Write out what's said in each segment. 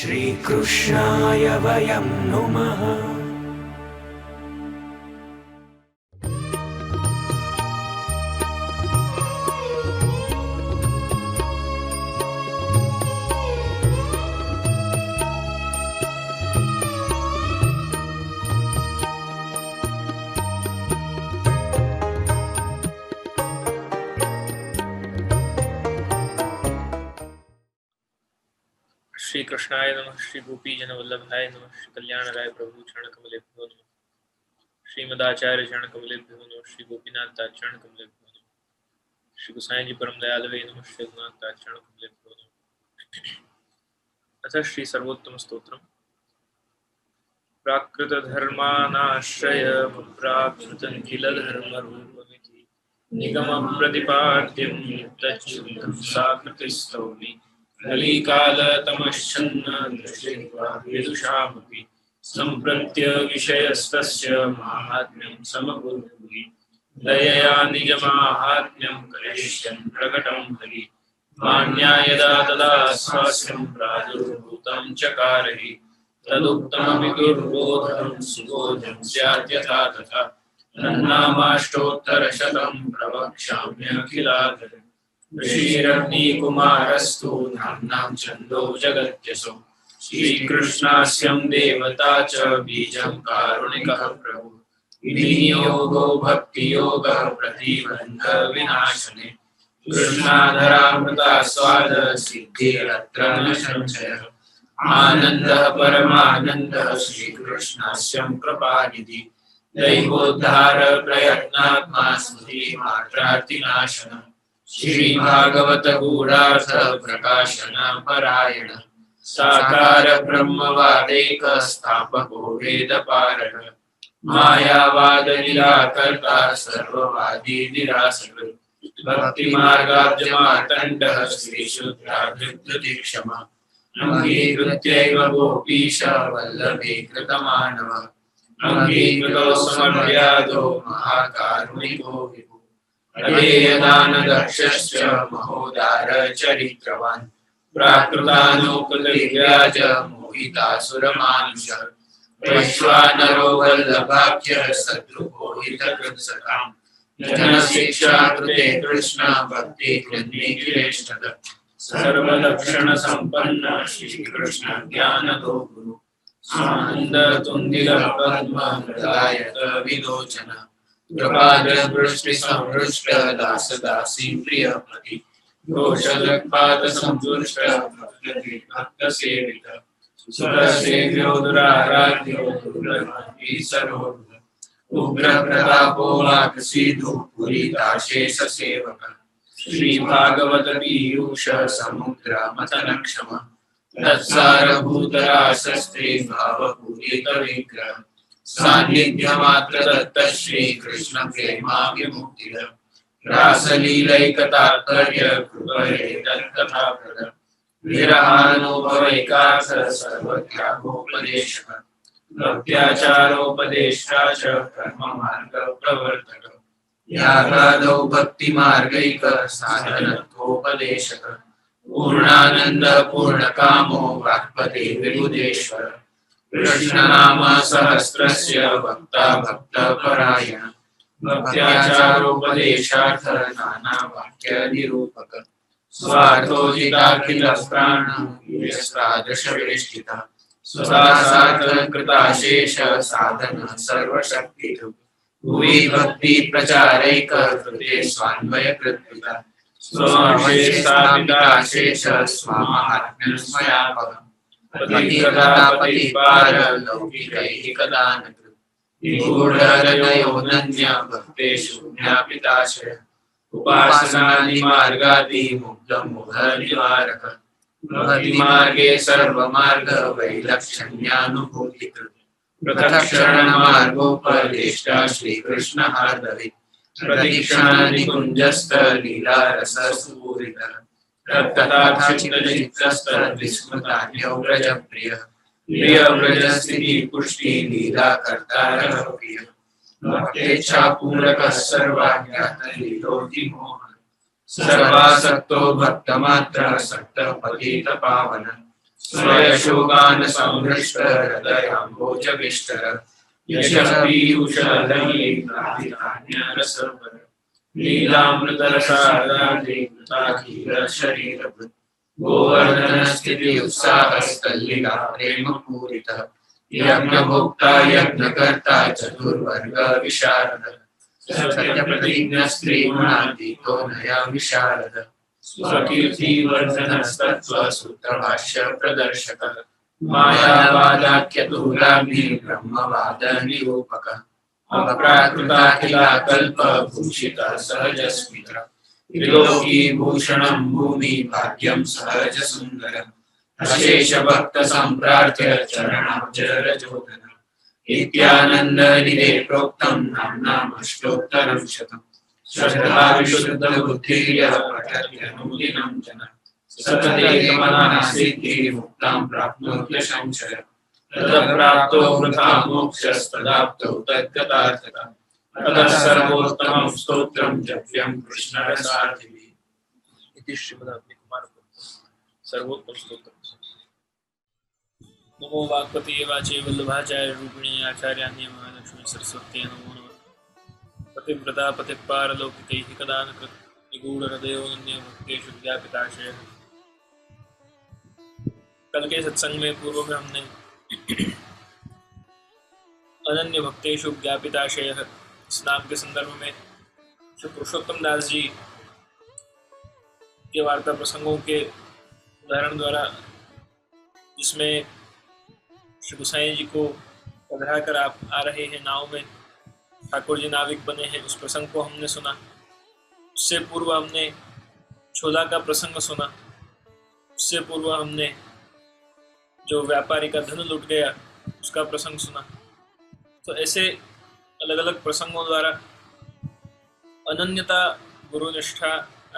श्रीकृष्णाय वयं नुमः। श्री कृष्णाय नमः। श्री गोपी जन वल्लभाय नमः। श्री कल्याण राय प्रभु चरण कमलेभ्यो नमः। श्रीमदाचार्य चरण कमलेभ्यो नमः। श्री गोपीनाथ चरण कमलेभ्यो नमः। श्री गोसाई जी परम दयालवे नमः। श्री रघुनाथ चरण कमलेभ्यो नमः। अथ श्री सर्वोत्तम स्तोत्रम। प्राकृत धर्मानाश्रय प्राकृतं किल धर्म रूपमिति निगम प्रतिपाद्यं तच्चुतं साकृतिस्तौमि कलिकाल तमश्चन्न दृष्ट्वा विदुषामपि सम्प्रत्य विषयस्तस्य माहात्म्यं समकुर्वन्ति दयया निजमाहात्म्यं करिष्यन् प्रकटं हरि मान्या यदा तदा स्वास्यं प्रादुर्भूतं चकारहि तदुक्तमपि दुर्बोधं सुबोधं स्यात् यथा तथा तन्नामाष्टोत्तरशतं प्रवक्ष्याम्यखिलादरम् ऋषिरग्निकुमारस्तु नाम्नां छन्दो जगत्यसो श्रीकृष्णास्यं देवता च बीजं कारुणिकः प्रभु विनियोगो भक्तियोगः प्रतिबन्ध विनाशने कृष्णाधरामृता स्वाद सिद्धिरत्र न संशयः आनन्दः परमानन्दः श्रीकृष्णास्यं कृपानिधि दैवोद्धार प्रयत्नात्मा स्मृतिमात्रार्तिनाशनः श्रीभागवत गूढ़ार्थ प्रकाशन परायण साकार ब्रह्मवादेक स्थापको वेद पारण मायावाद निराकर्ता सर्ववादी निरासकृत भक्ति मार्गाब्जमार्तण्डः श्रीशुद्धाधृतदीक्षमा अंगीकृत्यैव गोपीश वल्लभे कृतमानवः अंगीकृतो समव्याधो महाकारुणिको विभुः अधेयदानदक्षश्च महोदार चरित्रवान् प्राकृतानोपलव्याज मोहितासुरमानुषः वैश्वानरो वल्लभाख्य शत्रुको हितकृत्सताम् जनशिक्षा कृते कृष्ण भक्ति कृन्निखिलेष्टद सर्वलक्षण संपन्न श्रीकृष्ण ज्ञानदो गुरु स्वानंद तुंदिल पद्म हृदायत विलोचन कृपादृष्टि संहृष्ट दास दासी प्रिय पति दोषदपाद संतुष्ट भक्त सेवित सुर सेव्यो दुराराध्यो दुर्लभी सरोध उग्र प्रतापो वाक्सीधु पुरीताशेष सेवक श्री भागवत पीयूष समुद्र मतन क्षम तत्सारभूतराशस्त्री भावपूरित विग्रह सान्निध्य मात्र दत्त श्री कृष्ण प्रेमा विमुक्ति रासलीलैकतात्पर्य कृपये तत्कथा प्रद विरहानुभवैकास सर्वत्यागोपदेशः भक्त्याचारोपदेष्टा च कर्म मार्ग प्रवर्तक यागादौ भक्ति मार्गैक साधनत्वोपदेशक पूर्णानंद पूर्णकामो वाक्पति विबुधेश्वर कृष्णनाम सहस्रस्य वक्ता भक्त परायण भक्त्याचारोपदेशार्थ नाना वाक्य निरूपक स्वार्थोजिताखिल प्राण यस्तादृश वेष्टिता स्वदासात् कृताशेष साधन सर्वशक्ति भुवि भक्ति प्रचारैक कृते स्वान्वय कृत्पिता स्वशेषापिताशेष स्वामात्म्यं स्वयापः पतिपार लौकिकैः कदानकृत् निगूढहृदयोऽनन्य भक्तेषु ज्ञापिताशय उपासनादिमार्गादि मुग्धमोहनिवारक भक्तिमार्गे सर्वमार्ग वैलक्षण्यानुभूतिकृत् प्रदक्षिणमार्गोपदेष्टा श्रीकृष्ण हार्दवे प्रदक्षिणानिकुञ्जस्थ लीलारसस्फूरितः तत्कथाचित्तचित्तस्तद्विस्मृतान्यो व्रजप्रियः प्रियव्रजस्थिति पुष्टि लीला कर्तारः प्रियः भक्तेच्छापूरकः सर्वाज्ञातलीलोति मोहः सर्वासक्तो भक्तमात्र सक्तः पतितपावन स्वयशोकान् संहृष्ट हृदयाम्भोजविष्टर यशः पीयूषलहरी प्राधिकान्यरसवर लीलामृतरसादाधिकृताखिलशरीरभृत् गोवर्धनस्थिति उत्साहस्तल्लीला प्रेमपूरितः यज्ञभोक्ता यज्ञकर्ता चतुर्वर्ग विशारद सत्यप्रतिज्ञ स्त्रीगुणातीतो नया विशारद स्वकीर्तिवर्धनस्तत्त्वसूत्रभाष्य प्रदर्शकः मायावादाख्यतुलाग्नि ब्रह्मवाद निरूपकः अप्राकृताखिलाकल्पभूषितः सहजस्मितः त्रिलोकीभूषणं भूमि भाग्यं सहजसुन्दरम् अशेषभक्तसम्प्रार्थ्य चरणाब्जरजोधनम् इत्यानन्दनिधे प्रोक्तं नाम्नामष्टोत्तरं शतम् श्रद्धा विशुद्धबुद्धिर्यः पठत्यनुदिनं जनः सततेकमनःसिद्धिर्मुक्तां प्राप्नोत्य संशयः तदप्राप्तो वृथा मोक्षस्तदाप्तो तद्गतार्थता ततः सर्वोत्तमं स्तोत्रं जप्यं कृष्णरसार्थिभिः इति श्रीमदाग्निकुमार सर्वोत्तम स्तोत्र। नमो वाक्पतये वाचे वल्लभाचार्य रूपिणी आचार्यान्य महालक्ष्मी सरस्वती नमो नमः। पतिव्रता पतिपारलौकिकैः कदानकृत निगूढ़हृदयोऽनन्य भक्तेषु व्यापिताशयः। कल के सत्संग में पूर्व में हमने अनन्य भक्तेषु व्यापिताशयः इस नाम के संदर्भ में श्री पुरुषोत्तम दास जी के वार्ता प्रसंगों के उदाहरण द्वारा, जिसमें श्री गोसाई जी को पधरा कर आप आ रहे हैं नाव में, ठाकुर जी नाविक बने हैं, उस प्रसंग को हमने सुना। उससे पूर्व हमने छोला का प्रसंग सुना। उससे पूर्व हमने जो व्यापारी का धन लुट गया उसका प्रसंग सुना। तो ऐसे अलग अलग प्रसंगों द्वारा अनन्यता, गुरुनिष्ठा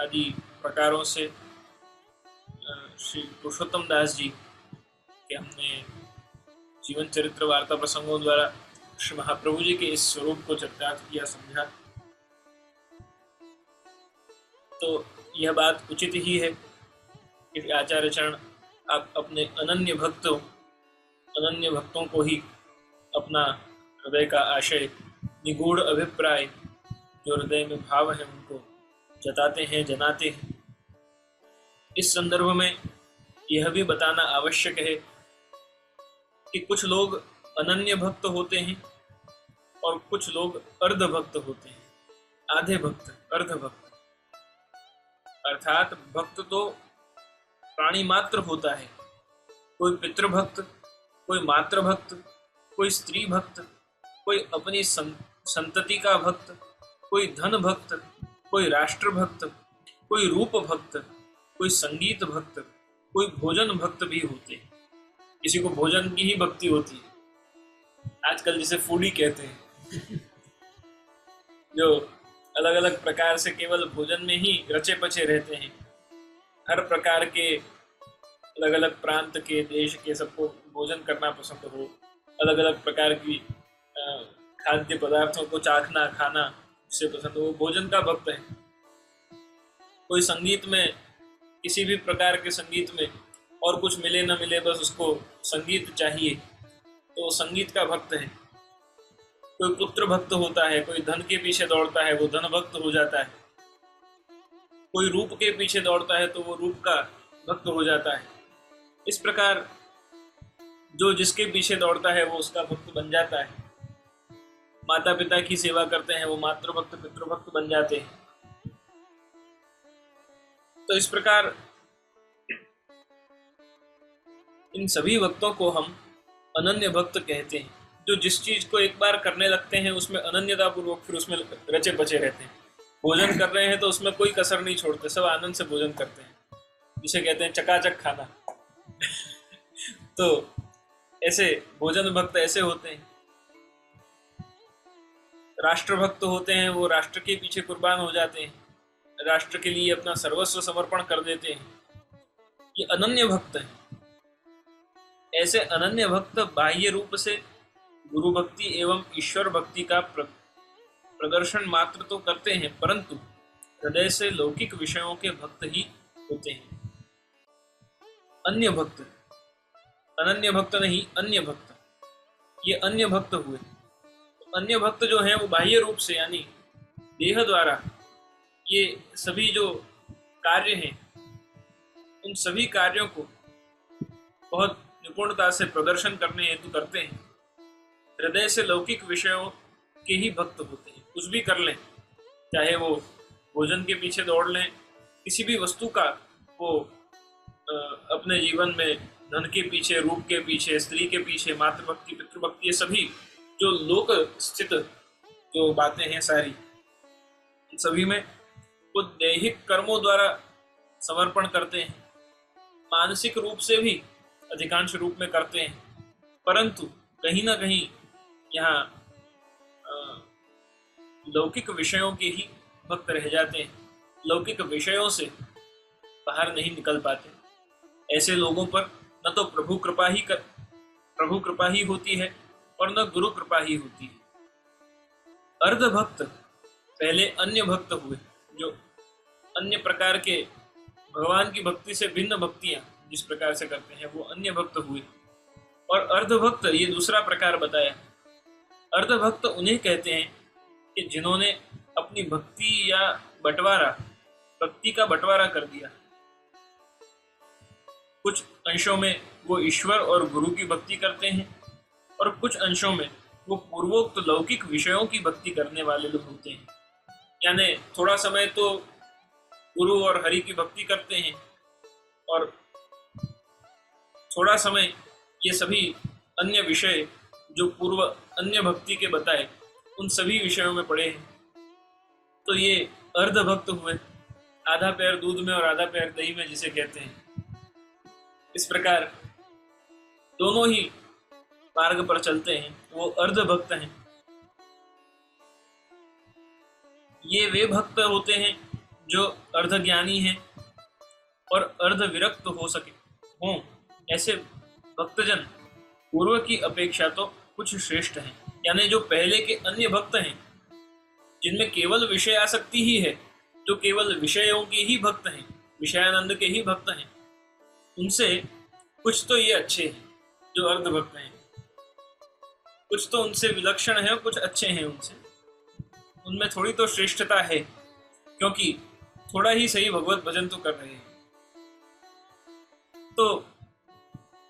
आदि प्रकारों से श्री पुरुषोत्तम दास जी के हमने जीवन चरित्र वार्ता प्रसंगों द्वारा श्री महाप्रभु जी के इस स्वरूप को चरितार्थ किया, समझा। तो यह बात उचित ही है कि आचार्य चरण आप अपने अनन्य भक्तों को ही अपना हृदय का आशय, निगूढ़ अभिप्राय जो हृदय में भाव है उनको जताते हैं, जनाते हैं। इस संदर्भ में यह भी बताना आवश्यक है कि कुछ लोग अनन्य भक्त होते हैं और कुछ लोग अर्ध भक्त होते हैं, आधे भक्त, अर्ध भक्त। अर्थात भक्त तो प्राणी मात्र होता है, कोई पितृभक्त, कोई मातृ भक्त, कोई स्त्री भक्त, कोई अपनी संतति का भक्त, कोई धन भक्त, कोई राष्ट्र भक्त, कोई रूप भक्त, कोई संगीत भक्त, कोई भोजन भक्त भी होते हैं। किसी को भोजन की ही भक्ति होती है, आजकल जिसे फूडी कहते हैं, जो अलग अलग प्रकार से केवल भोजन में ही रचे पचे रहते हैं। हर प्रकार के अलग अलग प्रांत के, देश के सबको भोजन करना पसंद हो, अलग अलग प्रकार की खाद्य पदार्थों को चाखना, खाना उससे पसंद हो, वो भोजन का भक्त है। कोई संगीत में, किसी भी प्रकार के संगीत में और कुछ मिले न मिले बस उसको संगीत चाहिए, तो संगीत का भक्त है। कोई पुत्र भक्त होता है, कोई धन के पीछे दौड़ता है, वो धन भक्त हो जाता है। कोई रूप के पीछे दौड़ता है तो वो रूप का भक्त हो जाता है। इस प्रकार जो जिसके पीछे दौड़ता है वो उसका भक्त बन जाता है। माता पिता की सेवा करते हैं वो मातृभक्त, पितृभक्त बन जाते हैं। तो इस प्रकार इन सभी भक्तों को हम अनन्य भक्त कहते हैं, जो जिस चीज को एक बार करने लगते हैं उसमें अनन्यता पूर्वक फिर उसमें रचे बचे रहते हैं। भोजन कर रहे हैं तो उसमें कोई कसर नहीं छोड़ते, सब आनंद से भोजन करते हैं, जिसे कहते हैं चकाचक खाना। तो ऐसे भोजन भक्त ऐसे होते हैं। राष्ट्र भक्त होते हैं, वो राष्ट्र के पीछे कुर्बान हो जाते हैं, राष्ट्र के लिए अपना सर्वस्व समर्पण कर देते हैं। ये अनन्य भक्त है। ऐसे अनन्य भक्त बाह्य रूप से गुरु भक्ति एवं ईश्वर भक्ति का प्रदर्शन मात्र तो करते हैं, परंतु हृदय से लौकिक विषयों के भक्त ही होते हैं। अन्य भक्त अनन्य भक्त नहीं, अन्य भक्त, ये अन्य भक्त हुए। तो अन्य भक्त जो हैं वो बाह्य रूप से यानी देह द्वारा ये सभी जो कार्य हैं उन सभी कार्यों को बहुत निपुणता से प्रदर्शन करने हेतु करते हैं। हृदय से लौकिक विषयों के ही भक्त होते हैं। कुछ भी कर लें, चाहे वो भोजन के पीछे दौड़ लें, किसी भी वस्तु का वो अपने जीवन में धन के पीछे, रूप के पीछे, स्त्री के पीछे, मातृभक्ति, पितृभक्ति, ये सभी जो लोक स्थित जो बातें हैं सारी, सभी में वो दैहिक कर्मों द्वारा समर्पण करते हैं, मानसिक रूप से भी अधिकांश रूप में करते हैं, परंतु कहीं ना कहीं यहाँ लौकिक विषयों के ही भक्त रह जाते हैं, लौकिक विषयों से बाहर नहीं निकल पाते। ऐसे लोगों पर न तो प्रभु कृपा ही होती है और न गुरु कृपा ही होती है। अर्ध भक्त पहले अन्य भक्त हुए, जो अन्य प्रकार के भगवान की भक्ति से भिन्न भक्तियां जिस प्रकार से करते हैं वो अन्य भक्त हुए। और अर्ध भक्त ये दूसरा प्रकार बताया। अर्ध भक्त उन्हें कहते हैं कि जिन्होंने अपनी भक्ति या भक्ति का बंटवारा कर दिया। कुछ अंशों में वो ईश्वर और गुरु की भक्ति करते हैं और कुछ अंशों में वो पूर्वोक्त लौकिक विषयों की भक्ति करने वाले लोग होते हैं। यानी थोड़ा समय तो गुरु और हरि की भक्ति करते हैं और थोड़ा समय ये सभी अन्य विषय जो पूर्व अन्य भक्ति के बताए उन सभी विषयों में पड़े हैं। तो ये अर्ध भक्त हुए, आधा पैर दूध में और आधा पैर दही में जिसे कहते हैं। इस प्रकार दोनों ही मार्ग पर चलते हैं, वो अर्ध भक्त हैं। ये वे भक्त होते हैं जो अर्ध ज्ञानी हैं और अर्ध विरक्त हो सके हों। ऐसे भक्तजन पूर्व की अपेक्षा तो कुछ श्रेष्ठ हैं। यानी जो पहले के अन्य भक्त हैं जिनमें केवल विषय आसक्ति ही है, जो केवल विषयों के ही भक्त हैं, विषयानंद के ही भक्त हैं, उनसे कुछ तो ये अच्छे हैं जो अर्ध भक्त हैं, कुछ तो उनसे विलक्षण है और कुछ अच्छे हैं उनसे, उनमें थोड़ी तो श्रेष्ठता है क्योंकि थोड़ा ही सही भगवत भजन तो कर रहे हैं। तो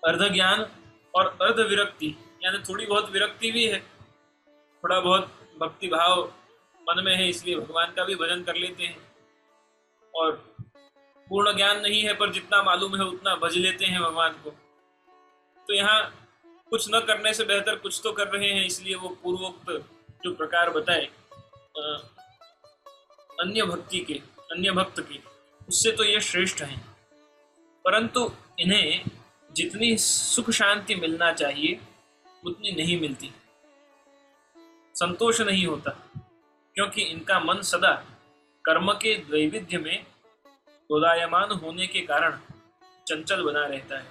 अर्ध ज्ञान और अर्ध विरक्ति यानी थोड़ी बहुत विरक्ति भी है, थोड़ा बहुत भक्ति भाव मन में है इसलिए भगवान का भी भजन कर लेते हैं, और पूर्ण ज्ञान नहीं है पर जितना मालूम है उतना भज लेते हैं भगवान को। तो यहाँ कुछ न करने से बेहतर कुछ तो कर रहे हैं, इसलिए वो पूर्वोक्त जो प्रकार बताए अन्य भक्त के, उससे तो ये श्रेष्ठ हैं। परंतु इन्हें जितनी सुख शांति मिलना चाहिए उतनी नहीं मिलती, संतोष नहीं होता, क्योंकि इनका मन सदा कर्म के द्वैविध्य में दोलायमान होने के कारण चंचल बना रहता है।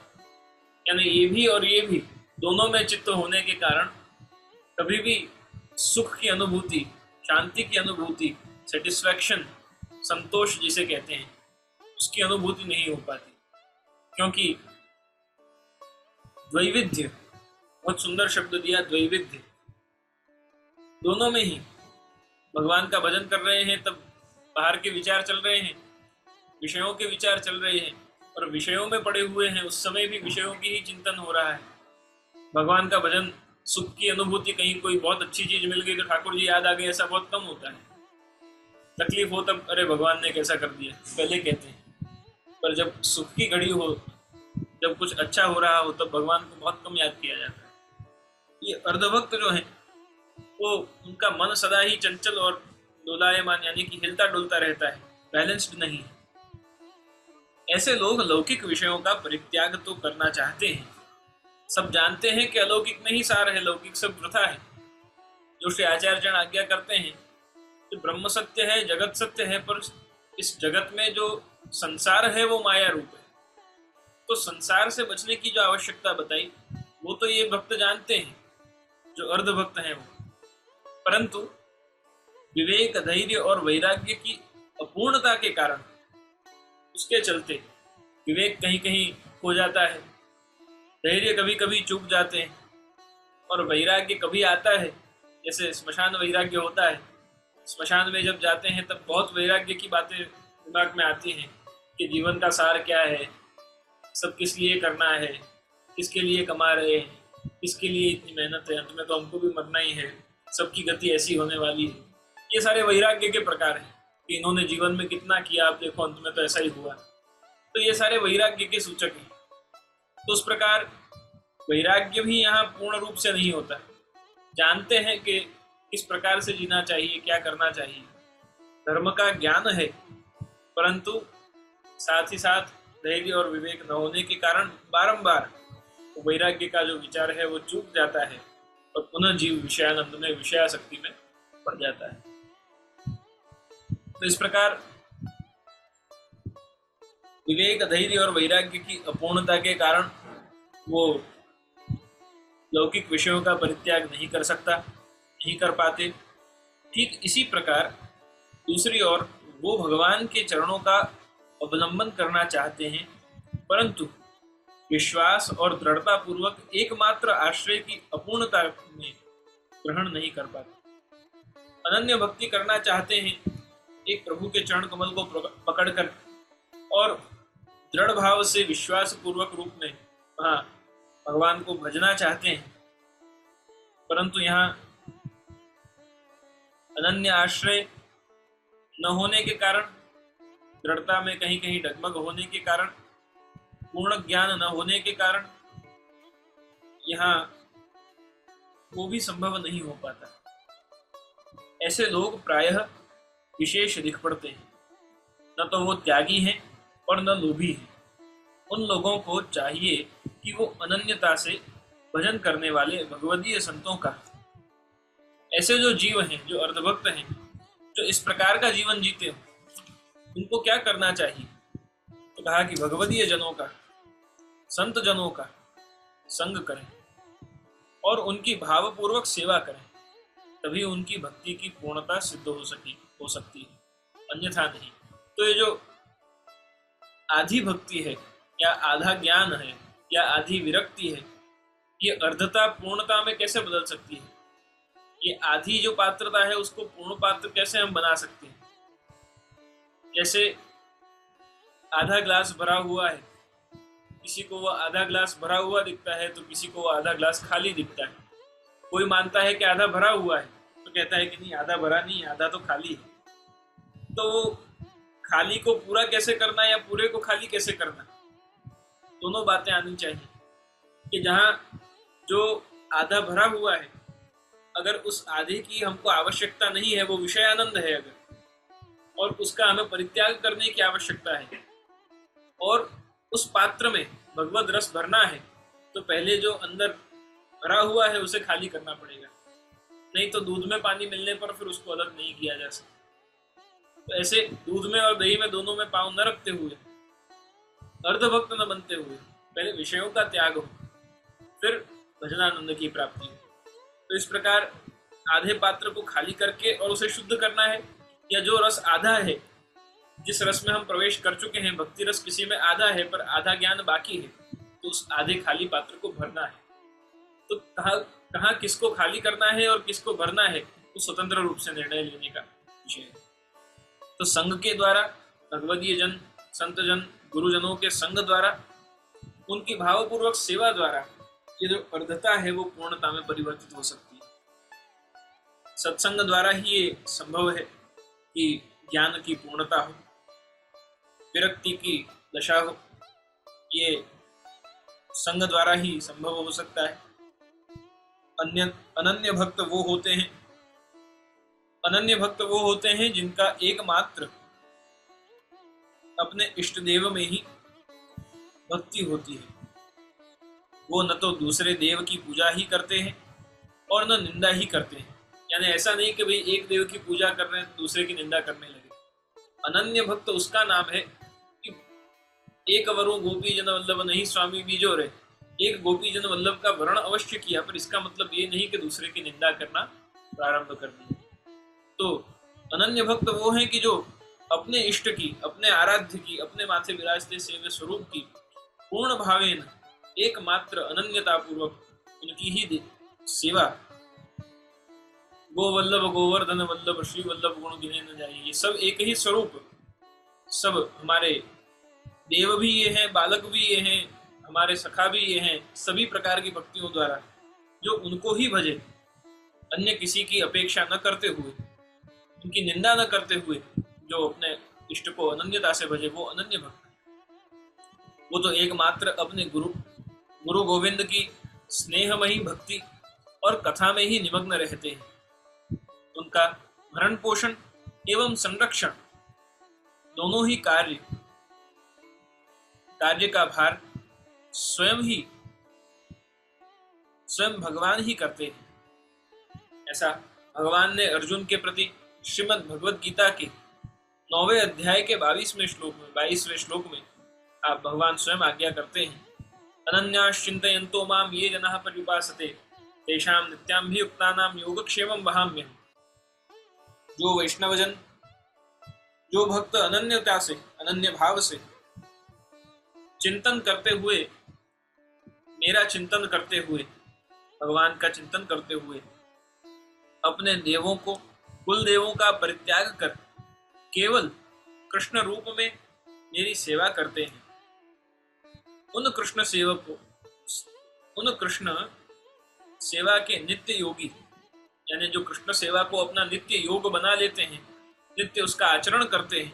यानी ये भी और ये भी दोनों में चित्त होने के कारण कभी भी सुख की अनुभूति, शांति की अनुभूति, सेटिस्फैक्शन, संतोष जिसे कहते हैं, उसकी अनुभूति नहीं हो पाती। क्योंकि द्वैविध्य, बहुत सुंदर शब्द दिया, द्वैविध्य, दोनों में ही भगवान का भजन कर रहे हैं तब बाहर के विचार चल रहे हैं, विषयों के विचार चल रहे हैं, और विषयों में पड़े हुए हैं उस समय भी विषयों की ही चिंतन हो रहा है। भगवान का भजन, सुख की अनुभूति, कहीं कोई बहुत अच्छी चीज मिल गई तो ठाकुर जी याद आ गए, ऐसा बहुत कम होता है। तकलीफ हो तब अरे भगवान ने कैसा कर दिया पहले कहते हैं, पर जब सुख की घड़ी हो, जब कुछ अच्छा हो रहा हो तब भगवान को बहुत कम याद किया जाता है। ये अर्धभक्त जो है वो उनका मन सदा ही चंचल और डोलायमान यानी कि हिलता डुलता रहता है, बैलेंस्ड नहीं है। ऐसे लोग लौकिक विषयों का परित्याग तो करना चाहते हैं, सब जानते हैं कि अलौकिक में ही सार है, लौकिक सब वृथा है। जो श्री आचार्य जन आज्ञा करते हैं कि ब्रह्म सत्य है, जगत सत्य है, पर इस जगत में जो संसार है वो माया रूप है। तो संसार से बचने की जो आवश्यकता बताई वो तो ये भक्त जानते हैं जो अर्ध भक्त हैं वो, परंतु विवेक, धैर्य और वैराग्य की अपूर्णता के कारण उसके चलते विवेक कहीं कहीं खो जाता है, धैर्य कभी कभी चूक जाते हैं और वैराग्य कभी आता है, जैसे स्मशान वैराग्य होता है। स्मशान में जब जाते हैं तब बहुत वैराग्य की बातें दिमाग में आती हैं कि जीवन का सार क्या है, सब किस लिए करना है, किसके लिए कमा रहे हैं, किसके लिए इतनी मेहनत है, अंत में तो हमको भी मरना ही है, सबकी गति ऐसी होने वाली है। ये सारे वैराग्य के प्रकार हैं कि इन्होंने जीवन में कितना किया, आप देखो अंत में तो ऐसा ही हुआ। तो ये सारे वैराग्य के सूचक हैं। तो उस प्रकार वैराग्य भी यहाँ पूर्ण रूप से नहीं होता। जानते हैं कि किस प्रकार से जीना चाहिए, क्या करना चाहिए, धर्म का ज्ञान है, परंतु साथ ही साथ धैर्य और विवेक न होने के कारण बारंबार वैराग्य का जो विचार है वो चूक जाता है और पुनः जीव विषयानंद में, विषयासक्ति में पड़ जाता है। तो इस प्रकार विवेक, धैर्य और वैराग्य की अपूर्णता के कारण वो लौकिक विषयों का परित्याग नहीं कर सकता, नहीं कर पाते। ठीक इसी प्रकार दूसरी ओर वो भगवान के चरणों का अवलंबन करना चाहते हैं, परंतु विश्वास और दृढ़ता पूर्वक एकमात्र आश्रय की अपूर्णता में ग्रहण नहीं कर पाते। अनन्य भक्ति करना चाहते हैं, एक प्रभु के चरण कमल को पकड़कर और दृढ़ भाव से विश्वास पूर्वक रूप में भगवान को भजना चाहते हैं, परंतु यहाँ अनन्य आश्रय न होने के कारण, दृढ़ता में कहीं कहीं डगमग होने के कारण, पूर्ण ज्ञान न होने के कारण यहाँ वो भी संभव नहीं हो पाता। ऐसे लोग प्रायः विशेष दिख पड़ते हैं। न तो वो त्यागी हैं और न लोभी हैं। उन लोगों को चाहिए कि वो अनन्यता से भजन करने वाले भगवदीय संतों का, ऐसे जो जीव हैं, जो अर्धभक्त हैं, जो इस प्रकार का जीवन जीते हो, उनको क्या करना चाहिए? तो कहा कि भगवदीय जनों का, संत जनों का संग करें और उनकी भावपूर्वक सेवा करें, तभी उनकी भक्ति की पूर्णता सिद्ध हो सकती है, अन्यथा नहीं। तो ये जो आधी भक्ति है या आधा ज्ञान है या आधी विरक्ति है, ये अर्धता पूर्णता में कैसे बदल सकती है? ये आधी जो पात्रता है उसको पूर्ण पात्र कैसे हम बना सकते हैं? जैसे आधा ग्लास भरा हुआ है, किसी को वो आधा ग्लास भरा हुआ दिखता है तो किसी को वो आधा ग्लास खाली दिखता है। कोई मानता है कि आधा भरा हुआ है तो कहता है कि नहीं, आधा भरा नहीं, आधा तो खाली है। तो खाली को पूरा कैसे करना या पूरे को खाली कैसे करना, दोनों बातें आनी चाहिए। कि जहाँ जो आधा भरा हुआ है, अगर उस आधे की हमको आवश्यकता नहीं है, वो विषयानंद है अगर, और उसका हमें परित्याग करने की आवश्यकता है, और उस पात्र में भगवद रस भरना है, तो पहले जो अंदर भरा हुआ है उसे खाली करना पड़ेगा। नहीं तो दूध में पानी मिलने पर फिर उसको अलग नहीं किया जा सकता। तो ऐसे दूध में और दही में दोनों में पाँव न रखते हुए, अर्धभक्त न बनते हुए, पहले विषयों का त्याग हो, फिर भजनानंद की प्राप्ति हो। तो इस प्रकार आधे पात्र को खाली करके और उसे शुद्ध करना है, या जो रस आधा है, जिस रस में हम प्रवेश कर चुके हैं, भक्ति रस किसी में आधा है पर आधा ज्ञान बाकी है, तो उस आधे खाली पात्र को भरना है। तो कहाँ किसको खाली करना है और किसको भरना है, तो स्वतंत्र रूप से निर्णय लेने का विषय है। तो संघ के द्वारा, भगवदीय जन, संत जन, गुरुजनों के संग द्वारा, उनकी भावपूर्वक सेवा द्वारा ये जो अर्धता है वो पूर्णता में परिवर्तित हो सकती है। सत्संग द्वारा ही ये संभव है कि ज्ञान की पूर्णता हो, विरक्ति की दशा हो। ये संग द्वारा ही संभव हो सकता है। अनन्य भक्त वो होते हैं, अनन्य भक्त वो होते हैं जिनका एकमात्र अपने इष्ट देव में ही भक्ति होती है। वो न तो दूसरे देव की पूजा ही करते हैं और न निंदा ही करते हैं। यानी ऐसा नहीं कि भाई एक देव की पूजा कर रहे हैं दूसरे की निंदा करने लगे। अनन्य भक्त उसका नाम है कि एक वरु गोपी जन वल्लभ नहीं स्वामी बीजो रे, एक गोपी जन वल्लभ का वर्ण अवश्य किया, पर इसका मतलब ये नहीं कि दूसरे की निंदा करना प्रारंभ कर दी। तो अनन्य भक्त वो हैं कि जो अपने इष्ट की, अपने आराध्य की, अपने माथे विराजते सेव्य स्वरूप की पूर्ण भावेन एकमात्र अनन्यता पूर्वक उनकी ही सेवा। गोवल्लभ गोवर्धन वल्लभ श्री वल्लभ गुण गिने न जाए, ये सब एक ही स्वरूप, सब हमारे देव भी ये हैं, बालक भी ये हैं, हमारे सखा भी ये हैं, सभी प्रकार की भक्तियों द्वारा जो उनको ही भजे, अन्य किसी की अपेक्षा न करते हुए, उनकी निंदा न करते हुए, जो अपने इष्ट को अनन्यता से भजे, वो अनन्य भक्त है। वो तो एकमात्र अपने गुरु गोविंद की स्नेहमयी भक्ति और कथा में ही निमग्न रहते हैं। उनका भरण पोषण एवं संरक्षण दोनों ही कार्य का भार स्वयं भगवान ही करते हैं। ऐसा भगवान ने अर्जुन के प्रति श्रीमद् भगवद गीता के 9वें अध्याय के 22वें श्लोक में आप भगवान स्वयं आज्ञा करते हैं, अनन्याश्चिन्तयन्तो मां ये जनाः पर्युपासते तेषां नित्याभियुक्तानां योगक्षेमं वहाम्यहम्। जो वैष्णवजन, जो भक्त अनन्यता से, अनन्य भाव से चिंतन करते हुए, मेरा चिंतन करते हुए, भगवान का चिंतन करते हुए अपने देवों को, कुल देवों का परित्याग कर केवल कृष्ण रूप में मेरी सेवा करते हैं, उन कृष्ण सेवा के नित्य योगी, यानी जो कृष्ण सेवा को अपना नित्य योग बना लेते हैं, नित्य उसका आचरण करते हैं,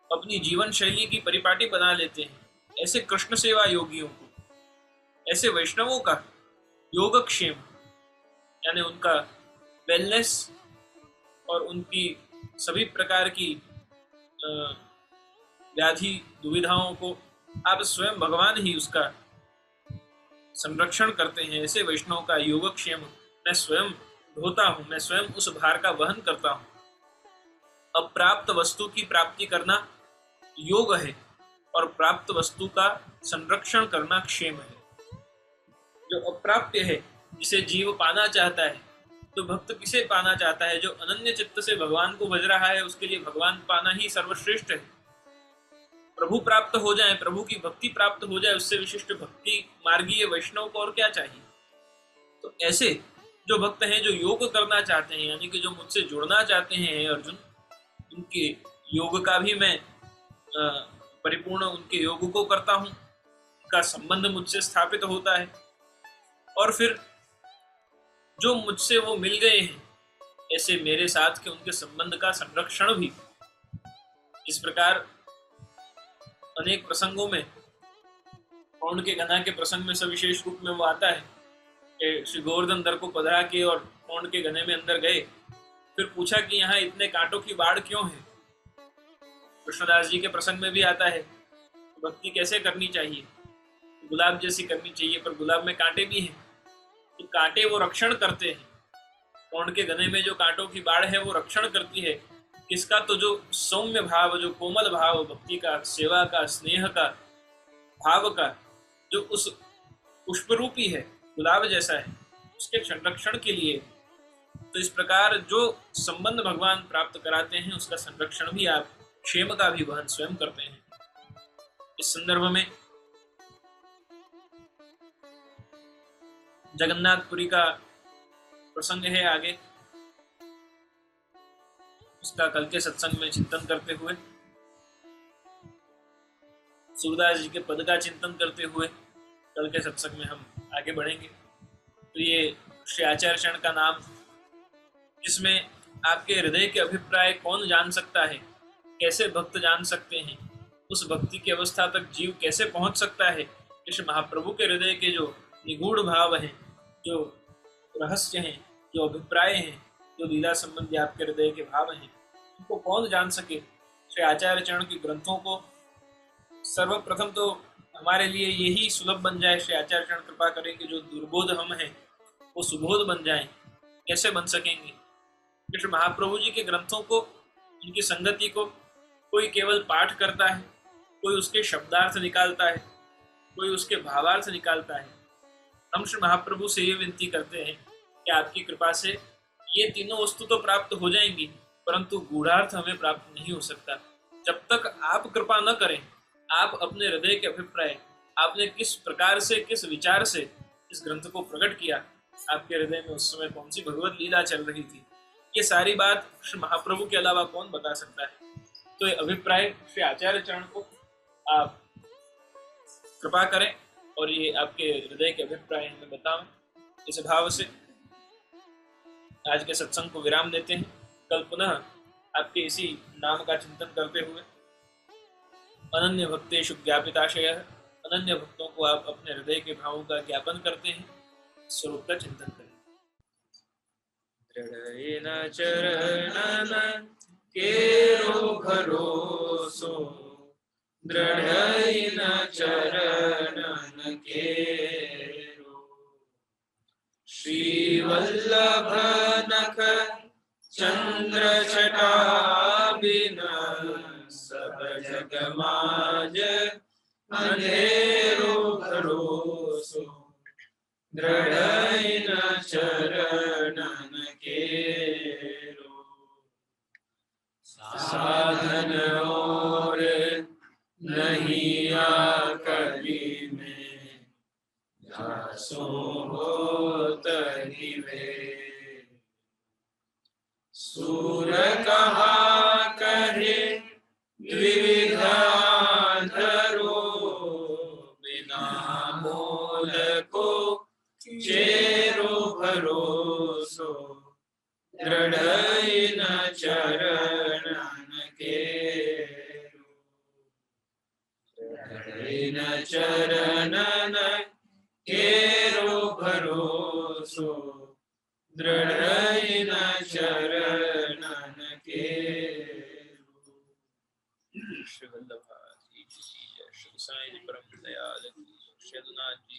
अपनी जीवन शैली की परिपाटी बना लेते हैं, ऐसे कृष्ण सेवा योगियों को, ऐसे वैष्णवों का योगक्षेम यानी उनका वेलनेस और उनकी सभी प्रकार की व्याधि दुविधाओं को आप स्वयं भगवान ही उसका संरक्षण करते हैं। ऐसे वैष्णव का योगक्षेम मैं स्वयं ढोता हूं, मैं स्वयं उस भार का वहन करता हूं। अप्राप्त वस्तु की प्राप्ति करना योग है और प्राप्त वस्तु का संरक्षण करना क्षेम है। जो अप्राप्य है, जिसे जीव पाना चाहता है, तो भक्त किसे पाना चाहता है? जो अनन्य चित्त से भगवान को भज रहा है, उसके लिए भगवान पाना ही सर्वश्रेष्ठ है। प्रभु प्राप्त हो जाए, प्रभु की भक्ति प्राप्त हो जाए, उससे विशिष्ट भक्ति मार्गीय वैष्णव को और क्या चाहिए। तो ऐसे जो भक्त हैं, जो योग करना चाहते हैं, यानी कि जो मुझसे जुड़ना चाहते हैं अर्जुन, उनके योग का भी मैं परिपूर्ण उनके योग को करता हूँ, उनका संबंध मुझसे स्थापित होता है, और फिर जो मुझसे वो मिल गए हैं ऐसे मेरे साथ के उनके संबंध का संरक्षण भी। इस प्रकार अनेक प्रसंगों में, पौंड के घना के प्रसंग में सविशेष रूप में वो आता है कि श्री गोवर्धन दर को पधरा के और पौंड के घने में अंदर गए, फिर पूछा कि यहाँ इतने कांटों की बाढ़ क्यों है। कृष्णदास जी के प्रसंग में भी आता है, भक्ति कैसे करनी चाहिए, गुलाब जैसी करनी चाहिए, पर गुलाब में कांटे भी हैं, तो कांटे वो रक्षण करते हैं। पौंड के घने में जो कांटों की बाढ़ है वो रक्षण करती है किसका? तो जो सौम्य भाव, जो कोमल भाव, भक्ति का, सेवा का, स्नेह का, भाव का, जो उस पुष्प रूपी है, गुलाब जैसा है, उसके संरक्षण के लिए। तो इस प्रकार जो संबंध भगवान प्राप्त कराते हैं, उसका संरक्षण भी आप, क्षेम का भी वहन स्वयं करते हैं। इस संदर्भ में जगन्नाथपुरी का प्रसंग है आगे, उसका कल के सत्संग में चिंतन करते हुए, सूरदास जी के पद का चिंतन करते हुए कल के सत्संग में हम आगे बढ़ेंगे। तो ये श्री आचार्य चरण का नाम, जिसमें आपके हृदय के अभिप्राय कौन जान सकता है, कैसे भक्त जान सकते हैं, उस भक्ति की अवस्था तक जीव कैसे पहुंच सकता है, इस महाप्रभु के हृदय के जो निगूढ़ भाव हैं, जो रहस्य हैं, जो अभिप्राय हैं, जो लीला संबंधी आपके हृदय के भाव हैं, उनको कौन जान सके। श्री आचार्य चरण के ग्रंथों को सर्वप्रथम तो हमारे लिए यही सुलभ बन जाए, श्री आचार्य चरण कृपा करें कि जो दुर्बोध हम हैं वो सुबोध बन जाएं। कैसे बन सकेंगे? श्री महाप्रभु जी के ग्रंथों को, उनकी संगति को कोई केवल पाठ करता है, कोई उसके शब्दार्थ निकालता है, कोई उसके भावार्थ निकालता है। हम श्री महाप्रभु से ये विनती करते हैं कि आपकी कृपा से ये तीनों वस्तु तो प्राप्त हो जाएंगी, परंतु गूढ़ार्थ हमें प्राप्त नहीं हो सकता। जब तक आप कृपा न करें, आप अपने हृदय के अभिप्राय आपने किस प्रकार से, किस विचार से इस ग्रंथ को प्रकट किया, आपके हृदय में उस समय कौन सी भगवत लीला चल रही थी, ये सारी बात श्री महाप्रभु के अलावा कौन बता सकता है। तो ये अभिप्राय श्री आचार्य चरण को आप कृपा करें और ये आपके हृदय के अभिप्राय हमें बताएं। इस भाव से आज के सत्संग को विराम देते हैं। कल पुनः आपके इसी नाम का चिंतन करते हुए अनन्य भक्तेषु ज्ञापिताशयः, अनन्य भक्तों को आप अपने हृदय के भावों का ज्ञापन करते हैं, स्वरूप का चिंतन करें। दृढ़ेन चरणन केरो भरोसो, दृढ़ेन चरणन केरो, श्री वल्लभ नख चंद्र छटा बिना, सब जग माज अंधेरो भरोसो, दृढ़ेन चरणन केरो, साधन और नहीं आकली में, जासो होत ही वे, सूर कहा कहे द्विविधा धरो, बिना मोल को चेरो भरोसो, दृढ़ेन चरणन केरो, दृढ़ेन चरणन केरो भरोसो, दृढ़ेन चरणन केरो। श्री वल्लभाजी की जय, श्री साईं जी परम दयाल की, श्री यदुनाथ जी